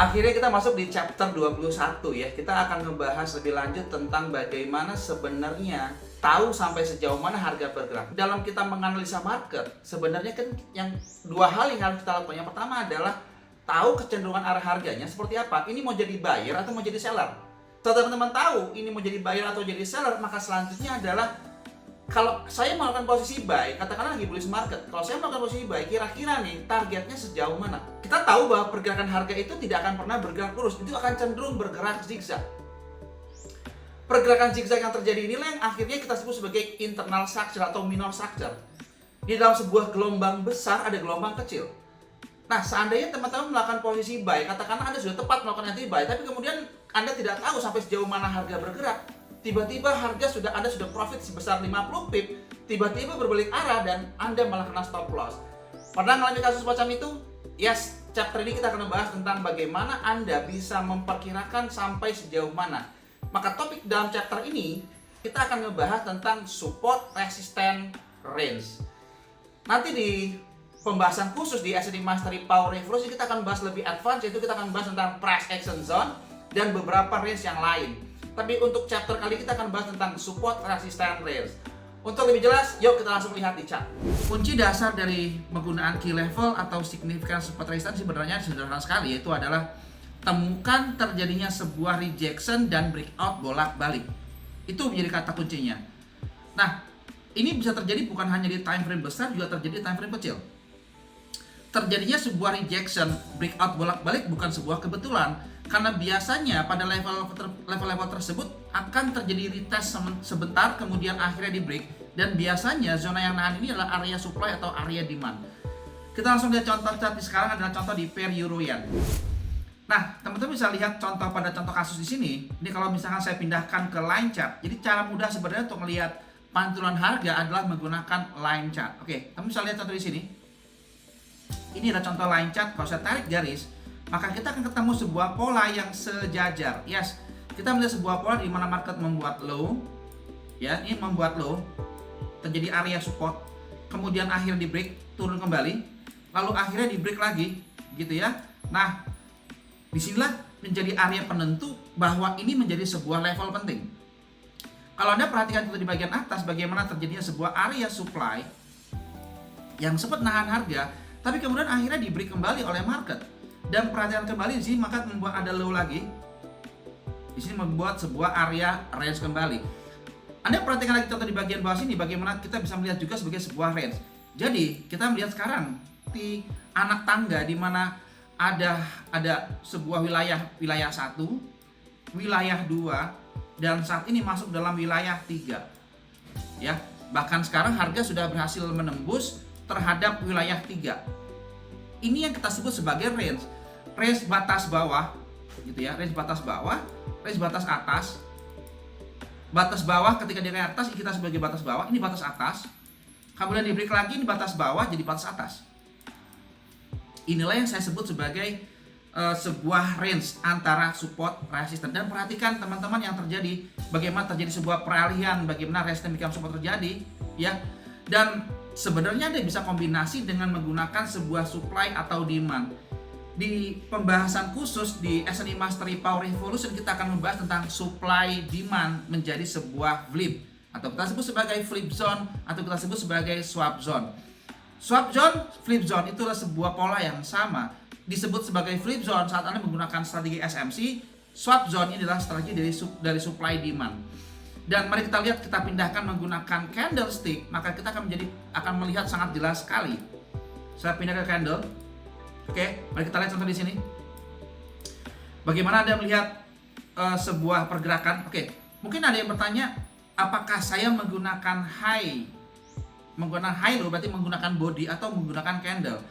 Akhirnya kita masuk di chapter 21 ya. Kita akan ngebahas lebih lanjut tentang bagaimana sebenarnya tahu sampai sejauh mana harga bergerak. Dalam kita menganalisa market, sebenarnya kan yang dua hal yang harus kita lakukan. Yang pertama adalah tahu kecenderungan arah harganya seperti apa. Ini mau jadi buyer atau mau jadi seller. Setelah teman-teman tahu ini mau jadi buyer atau jadi seller, maka selanjutnya adalah kalau saya melakukan posisi buy, katakanlah lagi bullish market. Kalau saya melakukan posisi buy, kira-kira nih targetnya sejauh mana? Kita tahu bahwa pergerakan harga itu tidak akan pernah bergerak lurus, itu akan cenderung bergerak zigzag. Pergerakan zigzag yang terjadi inilah yang akhirnya kita sebut sebagai internal structure atau minor structure. Di dalam sebuah gelombang besar ada gelombang kecil. Nah, seandainya teman-teman melakukan posisi buy, katakanlah Anda sudah tepat melakukan entry buy, tapi kemudian Anda tidak tahu sampai sejauh mana harga bergerak. Tiba-tiba Anda sudah profit sebesar 50 pip, tiba-tiba berbalik arah dan Anda malah kena stop loss. Pernah mengalami kasus macam itu? Yes, chapter ini kita akan membahas tentang bagaimana Anda bisa memperkirakan sampai sejauh mana. Maka topik dalam chapter ini kita akan membahas tentang support, resistance, range. Nanti di pembahasan khusus di S&P Mastery Power Revolution kita akan bahas lebih advance, yaitu kita akan bahas tentang price action zone dan beberapa range yang lain. Tapi untuk chapter kali kita akan bahas tentang support, resistance, range. Untuk lebih jelas, yuk kita langsung lihat di chart. Kunci dasar dari penggunaan key level atau significant support resistance sebenarnya sederhana sekali, yaitu adalah temukan terjadinya sebuah rejection dan breakout bolak-balik. Itu menjadi kata kuncinya. Nah, ini bisa terjadi bukan hanya di time frame besar, juga terjadi di time frame kecil. Terjadinya sebuah rejection, breakout bolak-balik bukan sebuah kebetulan, karena biasanya pada level-level tersebut akan terjadi retest sebentar, kemudian akhirnya di break, dan biasanya zona yang nahan ini adalah area supply atau area demand. Kita langsung lihat contoh chart di sekarang adalah contoh di pair euro yen. Nah, teman-teman bisa lihat contoh pada contoh kasus di sini. Ini kalau misalkan saya pindahkan ke line chart, jadi cara mudah sebenarnya untuk melihat pantulan harga adalah menggunakan line chart. Oke, teman bisa lihat contoh di sini. Ini adalah contoh line chart. Kalau saya tarik garis, maka kita akan ketemu sebuah pola yang sejajar. Yes, kita melihat sebuah pola di mana market membuat low, ya, ini membuat low, terjadi area support, kemudian akhirnya di break, turun kembali, lalu akhirnya di break lagi, gitu ya. Nah, disinilah menjadi area penentu bahwa ini menjadi sebuah level penting. Kalau Anda perhatikan itu di bagian atas, bagaimana terjadinya sebuah area supply yang sempat nahan harga, tapi kemudian akhirnya di break kembali oleh market. Dan perhatian kembali di sini maka membuat ada low lagi. Di sini membuat sebuah area range kembali. Anda perhatikan lagi contoh di bagian bawah sini bagaimana kita bisa melihat juga sebagai sebuah range. Jadi kita melihat sekarang di anak tangga di mana ada sebuah wilayah 1, wilayah 2, dan saat ini masuk dalam wilayah 3. Ya, bahkan sekarang harga sudah berhasil menembus terhadap wilayah 3. Ini yang kita sebut sebagai range batas bawah, gitu ya, range batas bawah, range batas atas. Batas bawah ketika di atas kita sebagai batas bawah, ini batas atas. Kemudian di break lagi ini batas bawah jadi batas atas. Inilah yang saya sebut sebagai sebuah range antara support, resistance. Dan perhatikan teman-teman yang terjadi, bagaimana terjadi sebuah peralihan, bagaimana resistance become support terjadi, ya. Dan sebenarnya Anda bisa kombinasi dengan menggunakan sebuah supply atau demand. Di pembahasan khusus di S&P Mastery Power Revolution kita akan membahas tentang supply demand menjadi sebuah flip, atau kita sebut sebagai flip zone, atau kita sebut sebagai swap zone. Swap zone, flip zone itulah sebuah pola yang sama. Disebut sebagai flip zone saat Anda menggunakan strategi SMC. Swap zone ini adalah strategi dari supply demand. Dan mari kita lihat, kita pindahkan menggunakan candlestick, maka kita akan melihat sangat jelas sekali. Saya pindah ke candle. Oke, mari kita lihat contoh di sini. Bagaimana Anda melihat sebuah pergerakan? Oke, mungkin ada yang bertanya, apakah saya menggunakan high low, berarti menggunakan body atau menggunakan candle?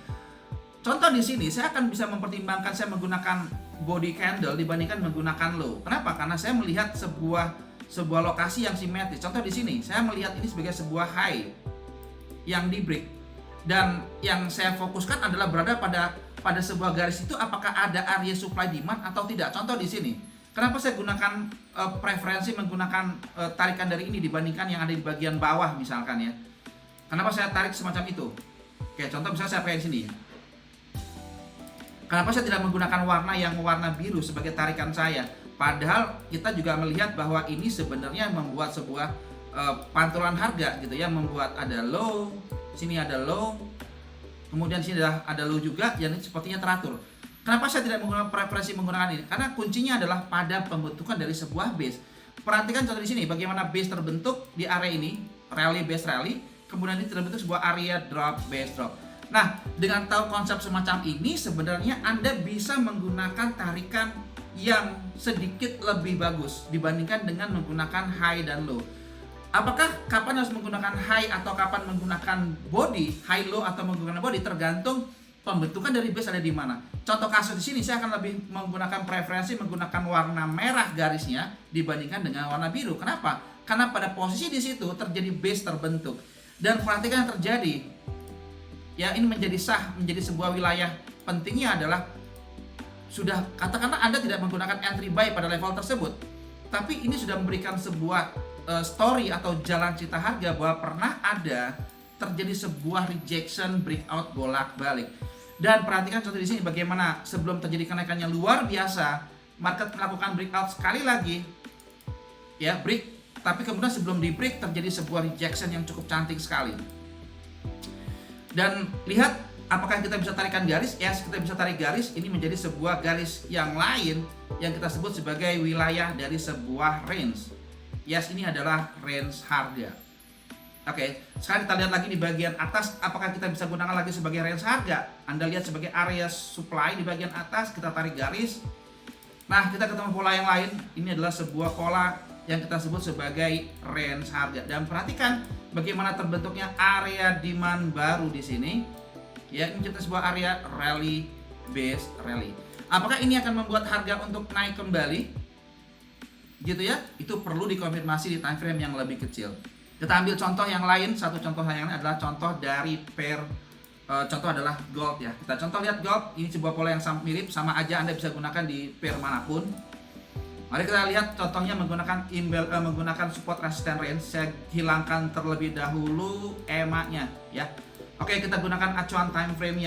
Contoh di sini, saya akan bisa mempertimbangkan saya menggunakan body candle dibandingkan menggunakan low. Kenapa? Karena saya melihat sebuah lokasi yang simetris. Contoh di sini, saya melihat ini sebagai sebuah high yang di break, dan yang saya fokuskan adalah berada pada sebuah garis itu, apakah ada area supply demand atau tidak. Contoh di sini, kenapa saya gunakan preferensi menggunakan tarikan dari ini dibandingkan yang ada di bagian bawah misalkan ya. Kenapa saya tarik semacam itu? Oke, contoh misalnya saya pakai di sini. Kenapa saya tidak menggunakan warna biru sebagai tarikan saya? Padahal kita juga melihat bahwa ini sebenarnya membuat sebuah pantulan harga gitu ya, membuat ada low, sini ada low, kemudian sini ada low juga, yang ini sepertinya teratur. Kenapa saya tidak menggunakan preferensi menggunakan ini? Karena kuncinya adalah pada pembentukan dari sebuah base. Perhatikan contoh di sini bagaimana base terbentuk di area ini, rally base rally, kemudian ini terbentuk sebuah area drop base drop. Nah, dengan tahu konsep semacam ini sebenarnya Anda bisa menggunakan tarikan yang sedikit lebih bagus dibandingkan dengan menggunakan high dan low. Apakah kapan harus menggunakan high atau kapan menggunakan body, high low atau menggunakan body, tergantung pembentukan dari base ada di mana. Contoh kasus di sini saya akan lebih menggunakan preferensi menggunakan warna merah garisnya dibandingkan dengan warna biru. Kenapa? Karena pada posisi di situ terjadi base terbentuk. Dan perhatikan yang terjadi. Ya, ini menjadi sah, menjadi sebuah wilayah. Pentingnya adalah sudah katakanlah Anda tidak menggunakan entry buy pada level tersebut, tapi ini sudah memberikan sebuah story atau jalan cerita harga bahwa pernah ada terjadi sebuah rejection breakout bolak-balik. Dan perhatikan contoh di sini bagaimana sebelum terjadi kenaikannya luar biasa, market melakukan breakout sekali lagi, ya break, tapi kemudian sebelum di break terjadi sebuah rejection yang cukup cantik sekali. Dan lihat apakah kita bisa tarikan garis? Yes, kita bisa tarik garis. Ini menjadi sebuah garis yang lain yang kita sebut sebagai wilayah dari sebuah range. Yes, ini adalah range harga. Oke, sekarang kita lihat lagi di bagian atas, apakah kita bisa gunakan lagi sebagai range harga? Anda lihat sebagai area supply di bagian atas, kita tarik garis. Nah, kita ketemu pola yang lain. Ini adalah sebuah pola yang kita sebut sebagai range harga. Dan perhatikan bagaimana terbentuknya area demand baru di sini. Ya, ini kita sebuah area rally base rally. Apakah ini akan membuat harga untuk naik kembali? Gitu ya. Itu perlu dikonfirmasi di time frame yang lebih kecil. Kita ambil contoh yang lain. Satu contoh yang lain adalah contoh dari pair. Contoh adalah gold ya. Kita contoh lihat gold. Ini sebuah pola yang mirip, sama aja Anda bisa gunakan di pair manapun. Mari kita lihat contohnya menggunakan support resistance range. Saya hilangkan terlebih dahulu EMA-nya ya. Oke, kita gunakan acuan time frame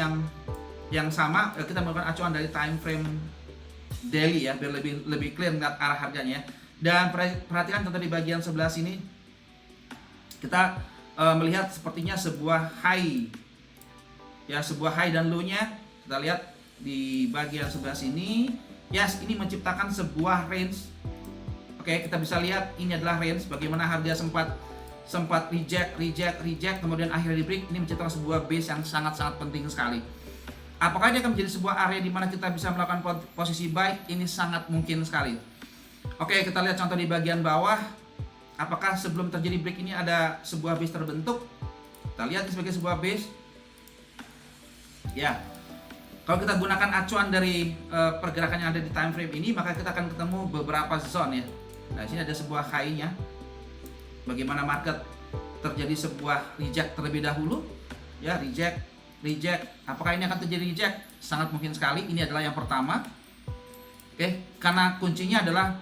yang sama. Kita menggunakan acuan dari time frame daily ya, biar lebih clear lihat arah harganya. Dan perhatikan contoh di bagian sebelah sini. Kita melihat sepertinya sebuah high. Ya, sebuah high dan low-nya. Kita lihat di bagian sebelah sini. Yes, ini menciptakan sebuah range. Oke, kita bisa lihat ini adalah range. Bagaimana harga sempat reject, kemudian akhirnya di break. Ini menciptakan sebuah base yang sangat-sangat penting sekali. Apakah ini akan menjadi sebuah area di mana kita bisa melakukan posisi buy? Ini sangat mungkin sekali. Oke, kita lihat contoh di bagian bawah. Apakah sebelum terjadi break ini ada sebuah base terbentuk? Kita lihat ini sebagai sebuah base. Ya. Kalau kita gunakan acuan dari pergerakan yang ada di time frame ini, maka kita akan ketemu beberapa zone ya. Nah, sini ada sebuah high-nya. Bagaimana market terjadi sebuah reject terlebih dahulu? Ya, reject. Apakah ini akan terjadi reject? Sangat mungkin sekali. Ini adalah yang pertama. Oke, karena kuncinya adalah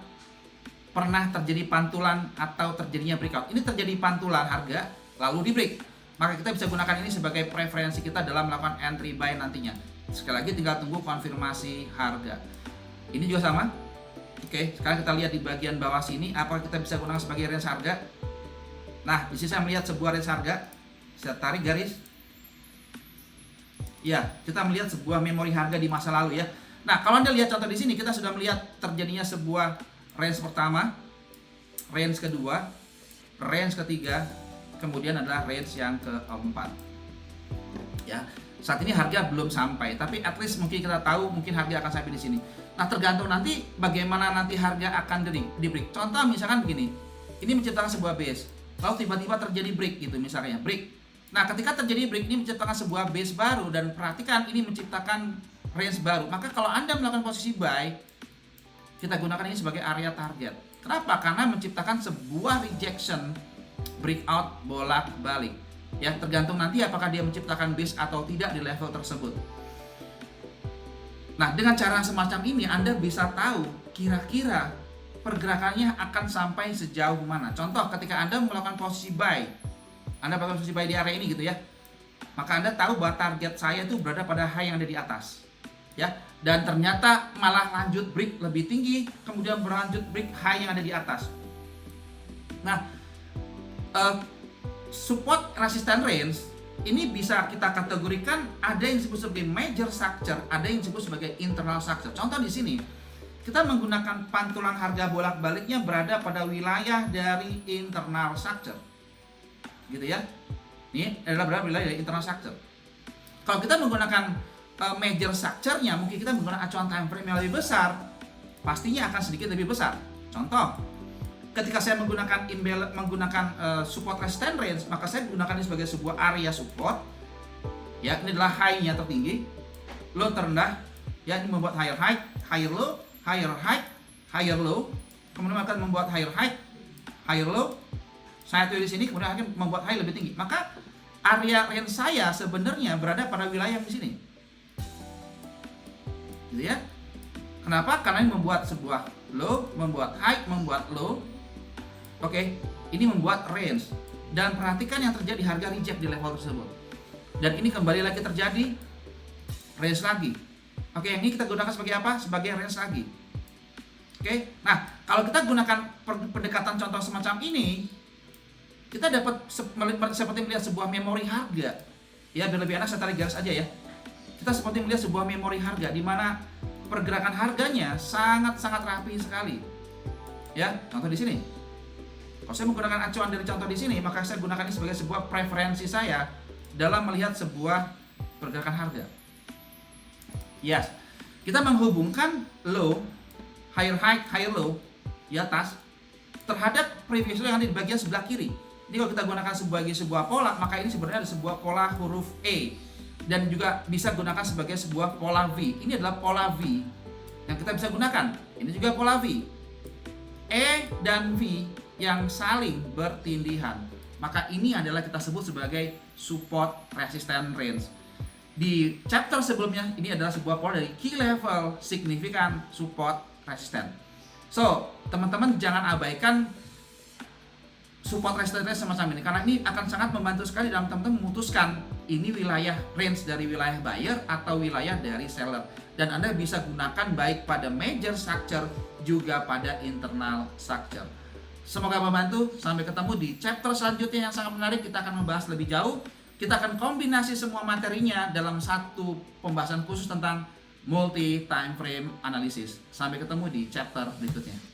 pernah terjadi pantulan atau terjadinya breakout. Ini terjadi pantulan harga lalu di break. Maka kita bisa gunakan ini sebagai preferensi kita dalam melakukan entry buy nantinya. Sekali lagi tinggal tunggu konfirmasi harga. Ini juga sama. Oke, sekarang kita lihat di bagian bawah sini apakah kita bisa gunakan sebagai range harga. Nah, di sini saya melihat sebuah range harga. Saya tarik garis. Ya, kita melihat sebuah memori harga di masa lalu ya. Nah, kalau Anda lihat contoh di sini, kita sudah melihat terjadinya sebuah range pertama, range kedua, range ketiga, kemudian adalah range yang keempat. Ya. Saat ini harga belum sampai, tapi at least mungkin kita tahu mungkin harga akan sampai di sini. Nah, tergantung nanti bagaimana nanti harga akan di break. Contoh misalkan begini, ini menciptakan sebuah base, lalu tiba-tiba terjadi break gitu misalnya, break. Nah, ketika terjadi break ini menciptakan sebuah base baru dan perhatikan ini menciptakan range baru. Maka kalau Anda melakukan posisi buy, kita gunakan ini sebagai area target. Kenapa? Karena menciptakan sebuah rejection breakout bolak-balik. Ya, tergantung nanti apakah dia menciptakan base atau tidak di level tersebut. Nah, dengan cara semacam ini Anda bisa tahu kira-kira pergerakannya akan sampai sejauh mana. Contoh, ketika Anda melakukan posisi buy, Anda melakukan posisi buy di area ini gitu ya, maka Anda tahu bahwa target saya itu berada pada high yang ada di atas. ya. Dan ternyata malah lanjut break lebih tinggi, kemudian berlanjut break high yang ada di atas. Nah, support resistance range ini bisa kita kategorikan, ada yang disebut sebagai major structure, ada yang disebut sebagai internal structure. Contoh di sini, kita menggunakan pantulan harga bolak-baliknya berada pada wilayah dari internal structure, gitu ya. Ini adalah berada wilayah dari internal structure. Kalau kita menggunakan major structure-nya, mungkin kita menggunakan acuan time frame yang lebih besar, pastinya akan sedikit lebih besar. Contoh, ketika saya menggunakan support resistance range, maka saya menggunakan ini sebagai sebuah area support. Ya, ini adalah high-nya tertinggi, low terendah. Ya, ini membuat higher high, higher low, higher high, higher low. Kemudian akan membuat higher high, higher low. Saya tulis di sini, kemudian akan membuat high lebih tinggi. Maka area range saya sebenarnya berada pada wilayah di sini. Gitu ya. Kenapa? Karena ini membuat sebuah low, membuat high, membuat low. Oke, ini membuat range. Dan perhatikan yang terjadi, harga reject di level tersebut. Dan ini kembali lagi terjadi range lagi. Oke, yang ini kita gunakan sebagai apa? Sebagai range lagi. Oke, nah kalau kita gunakan pendekatan contoh semacam ini, kita dapat seperti melihat sebuah memori harga. Ya, biar lebih enak saya tarik garis aja ya. Kita seperti melihat sebuah memori harga di mana pergerakan harganya sangat-sangat rapi sekali. Ya, contoh di sini. Kalau saya menggunakan acuan dari contoh di sini, maka saya gunakan ini sebagai sebuah preferensi saya dalam melihat sebuah pergerakan harga. Yes, kita menghubungkan low, higher high, higher low di atas terhadap previous low yang ada di bagian sebelah kiri. Ini kalau kita gunakan sebagai sebuah pola, maka ini sebenarnya ada sebuah pola huruf E dan juga bisa gunakan sebagai sebuah pola V. Ini adalah pola V yang kita bisa gunakan. Ini juga pola V. E dan V yang saling bertindihan. Maka ini adalah kita sebut sebagai support resistance range. Di chapter sebelumnya ini adalah sebuah pola dari key level significant support resistance. So, teman-teman jangan abaikan support resistance semacam ini, karena ini akan sangat membantu sekali dalam teman-teman memutuskan ini wilayah range dari wilayah buyer atau wilayah dari seller. Dan Anda bisa gunakan baik pada major structure juga pada internal structure. Semoga membantu. Sampai ketemu di chapter selanjutnya yang sangat menarik. Kita akan membahas lebih jauh. Kita akan kombinasi semua materinya dalam satu pembahasan khusus tentang multi time frame analysis. Sampai ketemu di chapter berikutnya.